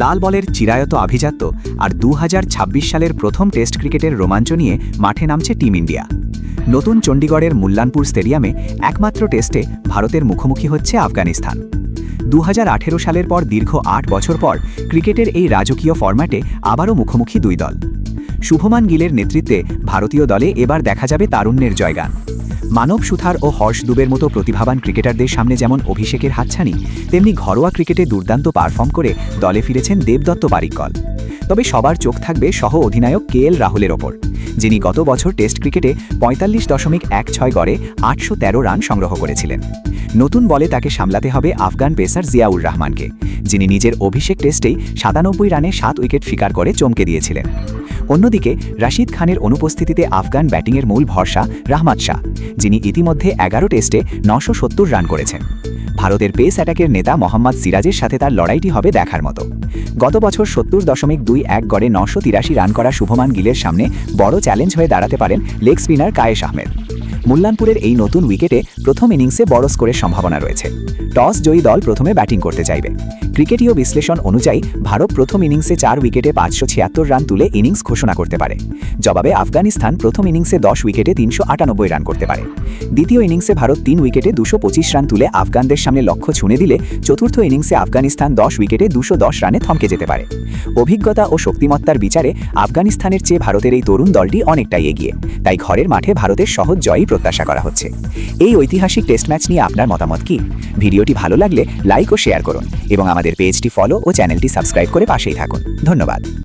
লাল বলের চিরায়ত আভিজাত্য আর 2026 সালের প্রথম টেস্ট ক্রিকেটের রোমাঞ্চ নিয়ে মাঠে নামছে টিম ইন্ডিয়া। নতুন চণ্ডীগড়ের মুল্লানপুর স্টেডিয়ামে একমাত্র টেস্টে ভারতের মুখোমুখি হচ্ছে আফগানিস্তান। 2018 সালের পর দীর্ঘ 8 বছর পর ক্রিকেটের এই রাজকীয় ফরম্যাটে আবারও মুখোমুখি দুই দল। শুভমান গিলের নেতৃত্বে ভারতীয় দলে এবার দেখা যাবে তারুণ্যের জয়গান। মানব সুথার ও হর্ষ দুবের মতো প্রতিভাবান ক্রিকেটারদের সামনে যেমন অভিষেকের হাতছানি, তেমনি ঘরোয়া ক্রিকেটে দুর্দান্ত পারফর্ম করে দলে ফিরেছেন দেবদত্ত পারিক্কল। তবে সবার চোখ থাকবে সহ অধিনায়ক KL রাহুলের ওপর, যিনি গত বছর টেস্ট ক্রিকেটে 45.16 গড়ে 813 রান সংগ্রহ করেছিলেন। নতুন বলে তাকে সামলাতে হবে আফগান পেসার জিয়াউর রহমানকে, যিনি নিজের অভিষেক টেস্টেই 97 রানে 7 উইকেট শিকার করে চমকে দিয়েছিলেন। অন্যদিকে রাশিদ খানের অনুপস্থিতিতে আফগান ব্যাটিংয়ের মূল ভরসা রাহমাত শাহ, যিনি ইতিমধ্যে 11 টেস্টে 970 রান করেছেন। ভারতের পেস অ্যাটাকের নেতা মোহাম্মদ সিরাজের সাথে তার লড়াইটি হবে দেখার মতো। গত বছর 70.21 গড়ে 983 রান করা শুভমান গিলের সামনে বড় চ্যালেঞ্জ হয়ে দাঁড়াতে পারেন লেগ স্পিনার কায়েস আহমেদ। মুল্লানপুরের এই নতুন উইকেটে প্রথম ইনিংসে বড় স্কোরের সম্ভাবনা রয়েছে। টস জয়ী দল প্রথমে ব্যাটিং করতে চাইবে। ক্রিকেটীয় বিশ্লেষণ অনুযায়ী ভারত প্রথম ইনিংসে 4 উইকেটে 576 রান তুলে ইনিংস ঘোষণা করতে পারে। জবাবে আফগানিস্তান প্রথম ইনিংসে 10 উইকেটে 398 রান করতে পারে। দ্বিতীয় ইনিংসে ভারত 3 উইকেটে 225 রান তুলে আফগানদের সামনে লক্ষ্য ছুঁড়ে দিলে চতুর্থ ইনিংসে আফগানিস্তান 10 উইকেটে 210 রানে থমকে যেতে পারে। অভিজ্ঞতা ও শক্তিমত্তার বিচারে আফগানিস্তানের চেয়ে ভারতের এই তরুণ দলটি অনেকটাই এগিয়ে, তাই ঘরের মাঠে ভারতের সহজ জয়ই প্রত্যাশা করা হচ্ছে। এই ঐতিহাসিক টেস্ট ম্যাচ নিয়ে আপনার মতামত কি? ভিডিওটি ভালো লাগলে লাইক ও শেয়ার করুন এবং আমাদের পেজটি ফলো ও চ্যানেলটি সাবস্ক্রাইব করে পাশেই থাকুন। ধন্যবাদ।